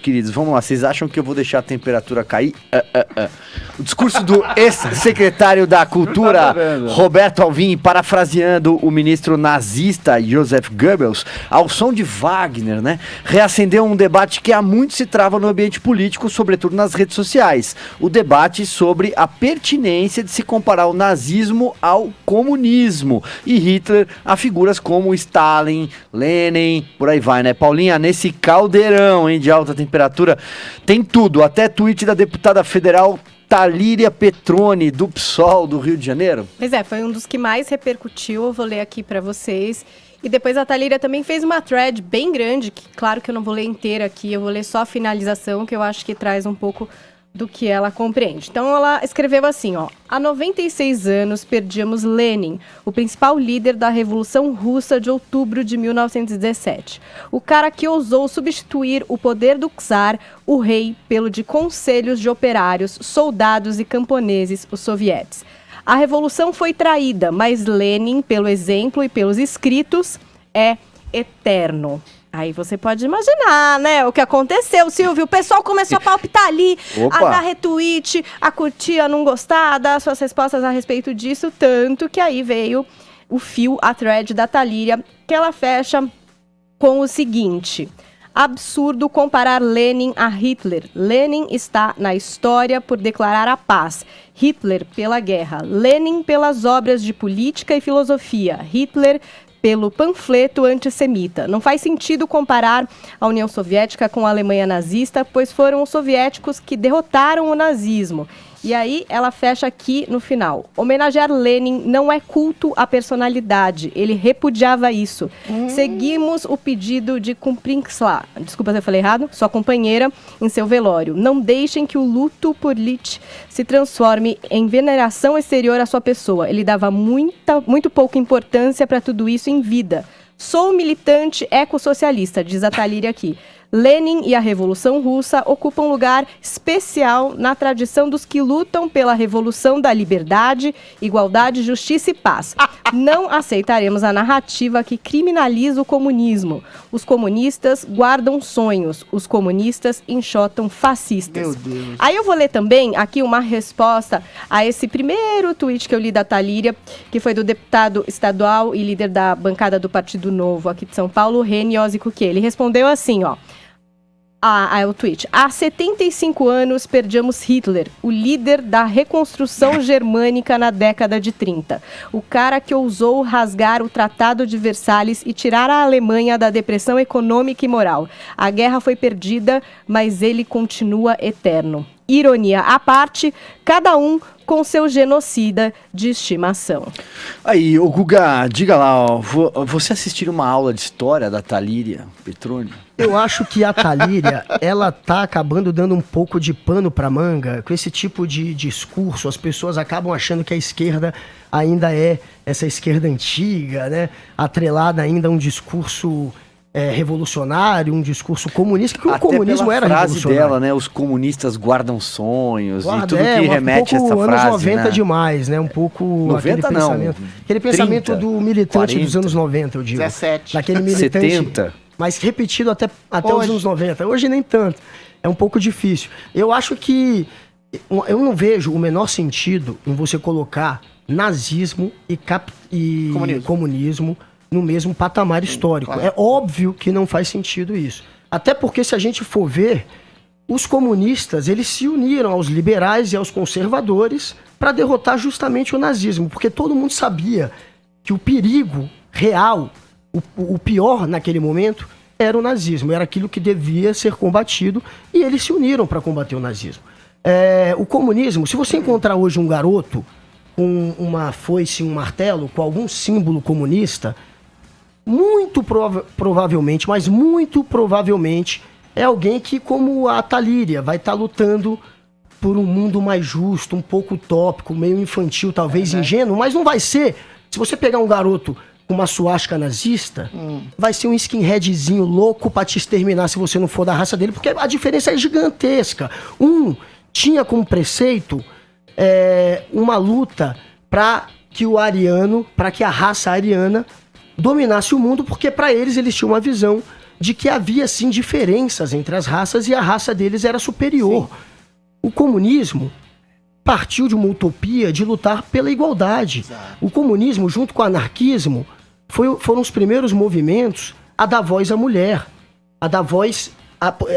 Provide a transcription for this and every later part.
Queridos, vamos lá, vocês acham que eu vou deixar a temperatura cair? O discurso do ex-secretário da Cultura, Roberto Alvim, parafraseando o ministro nazista Joseph Goebbels, ao som de Wagner, né? Reacendeu um debate que há muito se trava no ambiente político, sobretudo nas redes sociais. O debate sobre a pertinência de se comparar o nazismo ao comunismo e Hitler a figuras como Stalin, Lenin, por aí vai, né? Paulinha, nesse caldeirão, hein, de alta temperatura, tem tudo, até tweet da deputada federal Talíria Petroni, do PSOL do Rio de Janeiro. Pois é, foi um dos que mais repercutiu, eu vou ler aqui pra vocês. E depois a Talíria também fez uma thread bem grande, que claro que eu não vou ler inteira aqui, eu vou ler só a finalização, que eu acho que traz um pouco do que ela compreende. Então ela escreveu assim, ó: há 96 anos perdíamos Lenin, o principal líder da Revolução Russa de outubro de 1917. O cara que ousou substituir o poder do czar, o rei, pelo de conselhos de operários, soldados e camponeses, os sovietes. A revolução foi traída, mas Lenin, pelo exemplo e pelos escritos, é eterno. Aí você pode imaginar, né, o que aconteceu, Silvio. O pessoal começou a palpitar ali, a dar retweet, a curtir, a não gostar, a dar suas respostas a respeito disso, tanto que aí veio o fio, a thread da Talíria, que ela fecha com o seguinte: absurdo comparar Lenin a Hitler. Lenin está na história por declarar a paz, Hitler pela guerra, Lenin pelas obras de política e filosofia, Hitler pelo panfleto antissemita. Não faz sentido comparar a União Soviética com a Alemanha nazista, pois foram os soviéticos que derrotaram o nazismo. E aí ela fecha aqui no final: homenagear Lenin não é culto à personalidade, ele repudiava isso. Seguimos o pedido de Kumprinsla, desculpa se eu falei errado, sua companheira, em seu velório. Não deixem que o luto por Lich se transforme em veneração exterior à sua pessoa. Ele dava muito pouca importância para tudo isso em vida. Sou militante ecossocialista, diz a Talíria aqui. Lenin e a Revolução Russa ocupam um lugar especial na tradição dos que lutam pela revolução da liberdade, igualdade, justiça e paz. Não aceitaremos a narrativa que criminaliza o comunismo. Os comunistas guardam sonhos, os comunistas enxotam fascistas. Meu Deus. Aí eu vou ler também aqui uma resposta a esse primeiro tweet que eu li da Talíria, que foi do deputado estadual e líder da bancada do Partido Novo aqui de São Paulo, Reni Ozikuke. Ele respondeu assim, ó: o tweet: há 75 anos perdemos Hitler, o líder da reconstrução germânica na década de 30. O cara que ousou rasgar o Tratado de Versalhes e tirar a Alemanha da depressão econômica e moral. A guerra foi perdida, mas ele continua eterno. Ironia à parte, cada um com seu genocida de estimação. Aí, ô Guga, diga lá, ó, você assistiu uma aula de história da Talíria Petroni? Eu acho que a Talíria, ela tá acabando dando um pouco de pano pra manga. Com esse tipo de discurso, as pessoas acabam achando que a esquerda ainda é essa esquerda antiga, né? Atrelada ainda a um discurso revolucionário, um discurso comunista, que o comunismo era revolucionário. A frase dela, né? Os comunistas guardam sonhos e tudo que remete a essa frase, anos 90 né? demais, né? Um pouco 90 aquele pensamento. Aquele pensamento 30, do militante 40, dos anos 90, eu digo. 17. Daquele militante. 70. Mas repetido até os anos 90. Hoje nem tanto. É um pouco difícil. Eu acho que eu não vejo o menor sentido em você colocar nazismo e comunismo no mesmo patamar histórico. Claro. É óbvio que não faz sentido isso. Até porque, se a gente for ver, os comunistas, eles se uniram aos liberais e aos conservadores para derrotar justamente o nazismo, porque todo mundo sabia que o perigo real, o pior naquele momento, era o nazismo, era aquilo que devia ser combatido, e eles se uniram para combater o nazismo. O comunismo, se você encontrar hoje um garoto com uma foice e um martelo, com algum símbolo comunista, muito provavelmente, mas muito provavelmente, é alguém que, como a Talíria, vai estar lutando por um mundo mais justo, um pouco utópico, meio infantil, talvez ingênuo, mas não vai ser. Se você pegar um garoto com uma suástica nazista, vai ser um skinheadzinho louco pra te exterminar se você não for da raça dele, porque a diferença é gigantesca. Um tinha como preceito uma luta para que a raça ariana dominasse o mundo, porque para eles tinham uma visão de que havia, sim, diferenças entre as raças e a raça deles era superior. Sim. O comunismo partiu de uma utopia de lutar pela igualdade. Exato. O comunismo, junto com o anarquismo, foram os primeiros movimentos a dar voz à mulher, a dar voz...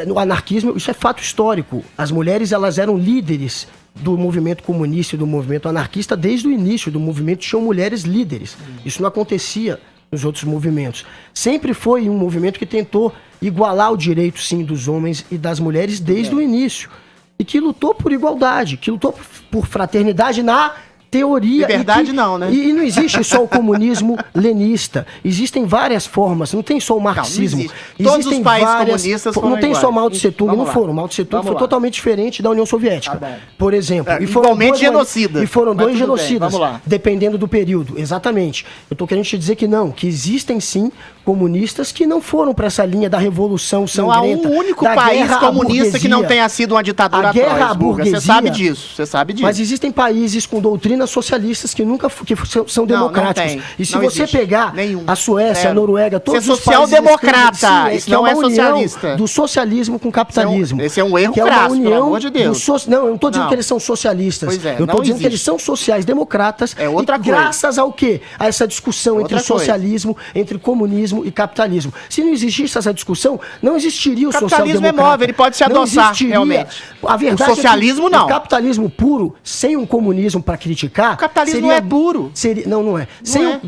No anarquismo, isso é fato histórico. As mulheres, elas eram líderes do movimento comunista e do movimento anarquista desde o início do movimento, tinham mulheres líderes. Isso não acontecia nos outros movimentos. Sempre foi um movimento que tentou igualar o direito, sim, dos homens e das mulheres desde o início. E que lutou por igualdade, que lutou por fraternidade na teoria. Liberdade não, né? E não existe só o comunismo lenista. Existem várias formas, não tem só o marxismo. Não, todos os países comunistas foram não tem iguais. só Mao Tse Tung, não foram. Mao Tse Tung foi totalmente diferente da União Soviética, por exemplo. E igualmente genocida. E foram dois genocidas, vamos lá. dependendo do período. Exatamente. Eu tô querendo te dizer que não, que existem sim comunistas que não foram para essa linha da revolução sangrenta. Não há um único país comunista que não tenha sido uma ditadura atroz. A guerra à burguesia. Você sabe disso, você sabe disso. Mas existem países com doutrinas socialistas que nunca são democráticos. Não e se você pegar a Suécia, a Noruega, todos os países... Você é social-democrata, isso não é socialista. Do socialismo com capitalismo. Esse é um erro crasso, pelo amor de Deus. Não, eu não estou dizendo que eles são socialistas. Pois é, eu estou dizendo que eles são sociais-democratas. É outra coisa. Graças ao quê? A essa discussão entre socialismo, entre comunismo e capitalismo. Se não existisse essa discussão, não existiria o social-democrata. O capitalismo é móvel, ele pode se adoçar, realmente. A verdade o socialismo, não. O capitalismo puro, sem um comunismo para criticar... O capitalismo não é puro. Não é.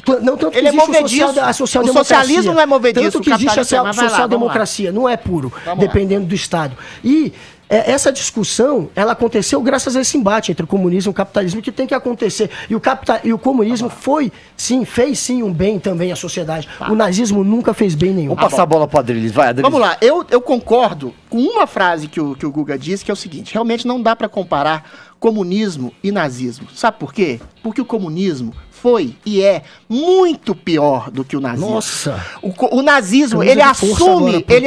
Tanto que ele existe é movediço. A social-democracia. O socialismo não é movediço. Tanto que existe a social-democracia. Não é puro, dependendo do Estado. E... essa discussão, ela aconteceu graças a esse embate entre o comunismo e o capitalismo que tem que acontecer. E o comunismo fez sim um bem também à sociedade. O nazismo nunca fez bem nenhum. Vamos passar a bola para o Adriles. Vai, Adriles. Vamos lá. Eu concordo com uma frase que o Guga disse, que é o seguinte: realmente não dá para comparar comunismo e nazismo. Sabe por quê? Porque o comunismo foi e é muito pior do que o nazismo. Nossa! O nazismo, ele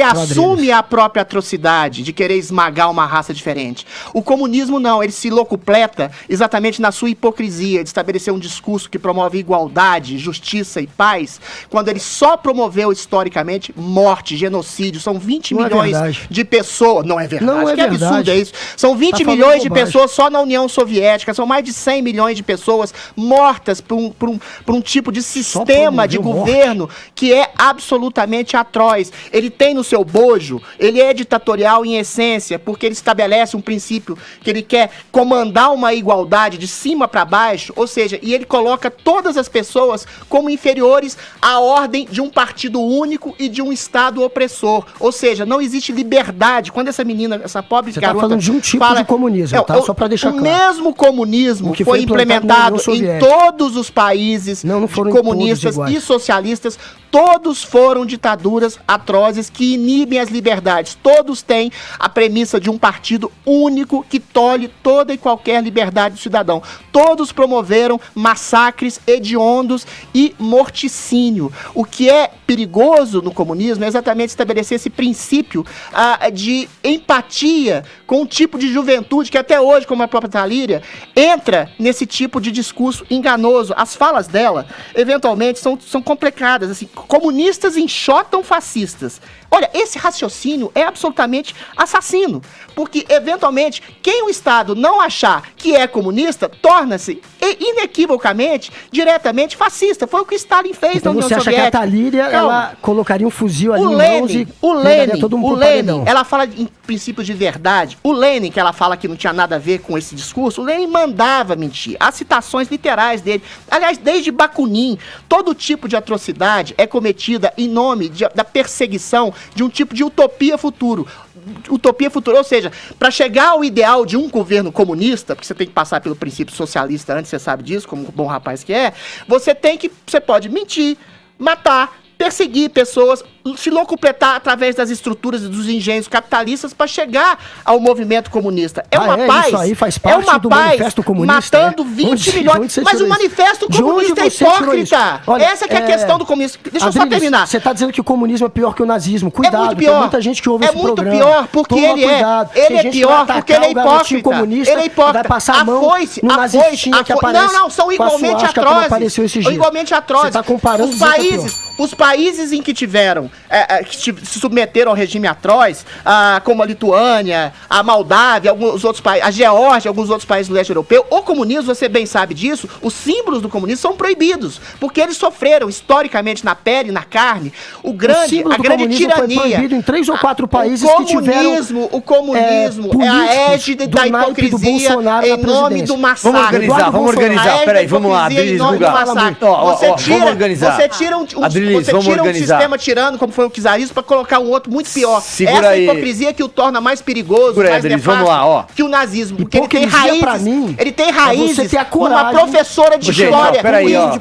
assume a própria atrocidade de querer esmagar uma raça diferente. O comunismo não, ele se locupleta exatamente na sua hipocrisia de estabelecer um discurso que promove igualdade, justiça e paz, quando ele só promoveu historicamente morte, genocídio. São 20 milhões de pessoas. Não é verdade. Não é verdade. Absurdo é isso. São 20 milhões de pessoas só na União Soviética, são mais de 100 milhões de pessoas mortas por um tipo de sistema de governo que é absolutamente atroz. Ele tem no seu bojo, ele é ditatorial em essência, porque ele estabelece um princípio que ele quer comandar uma igualdade de cima para baixo, ou seja, e ele coloca todas as pessoas como inferiores à ordem de um partido único e de um Estado opressor. Ou seja, não existe liberdade. Quando essa menina, essa pobre garota... Você está falando de um tipo de comunismo, tá? Só para deixar claro. O mesmo comunismo que foi implementado em todos os países comunistas e socialistas. Todos foram ditaduras atrozes que inibem as liberdades. Todos têm a premissa de um partido único que tolhe toda e qualquer liberdade do cidadão. Todos promoveram massacres hediondos e morticínio. O que é perigoso no comunismo é exatamente estabelecer esse princípio de empatia com um tipo de juventude que até hoje, como a própria Talíria, entra nesse tipo de discurso enganoso. As falas dela, eventualmente, são complicadas, assim. Comunistas enxotam fascistas. Olha, esse raciocínio é absolutamente assassino, porque, eventualmente, quem o Estado não achar que é comunista, torna-se, inequivocamente, diretamente fascista. Foi o que Stalin fez então na União Soviética. Então você acha que a Talíria, ela colocaria um fuzil ali em mãos e mandaria todo mundo pro paredão? Ela fala em princípios de verdade. O Lenin, que ela fala que não tinha nada a ver com esse discurso, o Lenin mandava mentir. Há citações literais dele. Aliás, desde Bakunin, todo tipo de atrocidade é cometida em nome da perseguição de um tipo de utopia futuro. Utopia futura, ou seja, para chegar ao ideal de um governo comunista, porque você tem que passar pelo princípio socialista antes, você sabe disso, como bom rapaz que é, você pode mentir, matar, perseguir pessoas, se locupletar através das estruturas e dos engenhos capitalistas para chegar ao movimento comunista. É uma paz. Isso aí faz parte do manifesto comunista. Matando 20 milhões. Mas o manifesto comunista é hipócrita. Olha, essa que é a questão do comunismo. Deixa eu só terminar. Você está dizendo que o comunismo é pior que o nazismo. Cuidado, é muito pior. Tem muita gente que ouve esse programa. É muito pior porque ele é pior porque ele é hipócrita. Ele é hipócrita. Vai passar a mão no nazistinha que aparece. Não, são igualmente atrozes. São igualmente atrozes. Você está comparando os países em que tiveram que se submeteram ao regime atroz, como a Lituânia, a Moldávia, alguns outros países, a Geórgia, alguns outros países do leste europeu, o comunismo, você bem sabe disso, os símbolos do comunismo são proibidos, porque eles sofreram historicamente na pele, na carne, a grande tirania. Foi proibido em 3 ou 4 países que tiveram... O comunismo é a égide da hipocrisia em nome do massacre. Vamos organizar, peraí, vamos lá, Adriles, Você tira um sistema tirano, como foi o czarismo, pra colocar um outro muito pior. Segura aí. Hipocrisia que o torna mais perigoso, mais nefasto que o nazismo. Porque ele tem raízes. Ele tem raízes numa professora de história.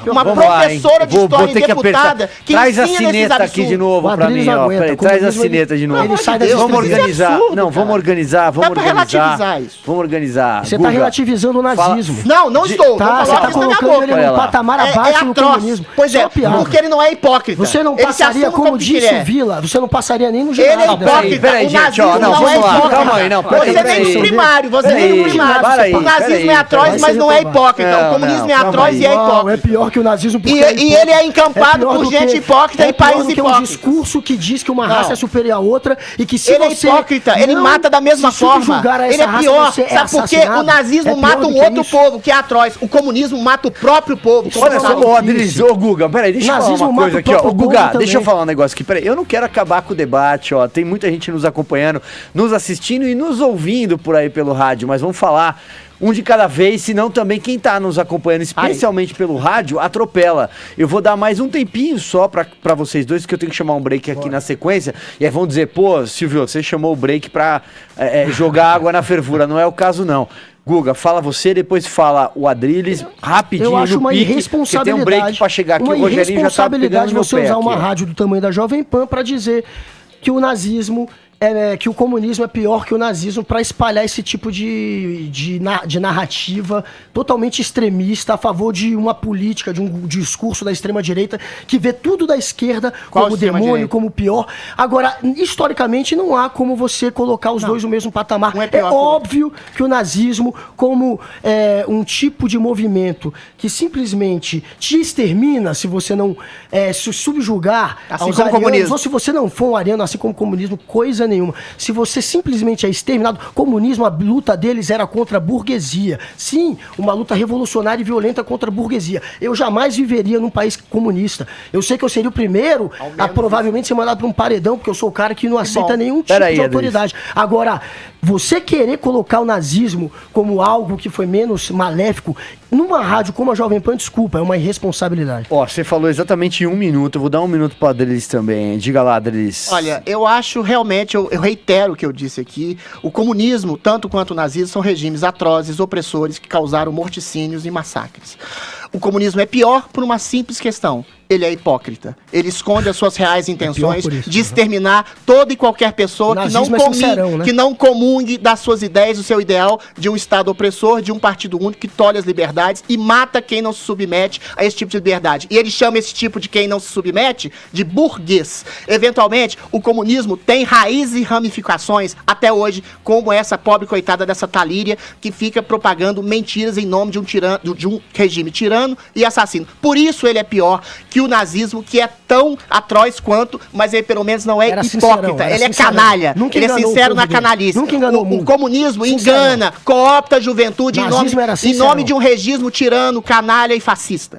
Uma professora de história e deputada que traz a cineta aqui de novo pra mim, ó. Traz a cineta de novo. Vamos organizar. Não, vamos organizar. Dá pra relativizar isso. Vamos organizar. Você tá relativizando o nazismo. Não estou. Você tá colocando ele num patamar abaixo do comunismo. Pois é, porque ele não é hipócrita. Você não passaria, como disse o Vila, você não passaria nem no geral. Ele é hipócrita. Peraí, gente, ó, não, vamos lá, calma aí, não. Você nem no primário, você nem no primário. O nazismo é atroz, mas não é hipócrita. O comunismo é atroz e é hipócrita. É pior que o nazismo porque e ele é encampado por gente hipócrita em países hipócritas. É um discurso que diz que uma raça é superior à outra e que se ele é hipócrita, ele mata da mesma forma. Ele é pior, sabe por quê? O nazismo mata um outro povo, que é atroz. O comunismo mata o próprio povo. Olha só, Adriles, ô Guga, peraí, deixa eu falar uma coisa aqui, ó. Ô Guga, deixa eu falar um negócio aqui, peraí. Eu não quero acabar com o debate, ó. Tem muita gente nos acompanhando, nos assistindo e nos ouvindo por aí pelo rádio, mas vamos falar um de cada vez, senão também quem tá nos acompanhando, especialmente pelo rádio, atropela. Eu vou dar mais um tempinho só pra vocês dois, que eu tenho que chamar um break aqui na sequência, e aí vão dizer, pô, Silvio, você chamou o break pra jogar água na fervura. Não é o caso, não. Guga, fala você, depois fala o Adriles, rapidinho. Eu acho uma irresponsabilidade. Tem um break pra chegar aqui, o Rogerinho já tá pegando no você pé usar aqui, uma rádio do tamanho da Jovem Pan pra dizer que o nazismo... que o comunismo é pior que o nazismo para espalhar esse tipo de narrativa totalmente extremista a favor de uma política, de um discurso da extrema-direita que vê tudo da esquerda como demônio, como pior. Agora, historicamente, não há como você colocar os dois no mesmo patamar. É óbvio que o nazismo, como um tipo de movimento que simplesmente te extermina se você não se subjugar aos arianos, ou se você não for um ariano, assim como o comunismo, coisa nenhuma. Se você simplesmente é exterminado, comunismo, a luta deles era contra a burguesia. Sim, uma luta revolucionária e violenta contra a burguesia. Eu jamais viveria num país comunista. Eu sei que eu seria o primeiro a provavelmente ser mandado para um paredão, porque eu sou o cara que não aceita nenhum tipo de autoridade. Agora, você querer colocar o nazismo como algo que foi menos maléfico numa rádio como a Jovem Pan, desculpa, é uma irresponsabilidade. Ó, você falou exatamente em 1 minuto, eu vou dar 1 minuto para Adriles também. Diga lá, Adriles. Olha, eu acho realmente, eu reitero o que eu disse aqui, o comunismo, tanto quanto o nazismo, são regimes atrozes, opressores, que causaram morticínios e massacres. O comunismo é pior por uma simples questão. Ele é hipócrita. Ele esconde as suas reais intenções de exterminar toda e qualquer pessoa que não comungue das suas ideias, do seu ideal de um Estado opressor, de um partido único que tolhe as liberdades e mata quem não se submete a esse tipo de liberdade. E ele chama esse tipo de quem não se submete de burguês. Eventualmente, o comunismo tem raízes e ramificações até hoje, como essa pobre coitada dessa Talíria que fica propagando mentiras em nome de um regime tirano e assassino. Por isso ele é pior que o nazismo, que é tão atroz quanto, mas ele pelo menos não é hipócrita, ele é canalha, ele é sincero na canalice. O comunismo engana, coopta a juventude em nome de um regime tirano, canalha e fascista.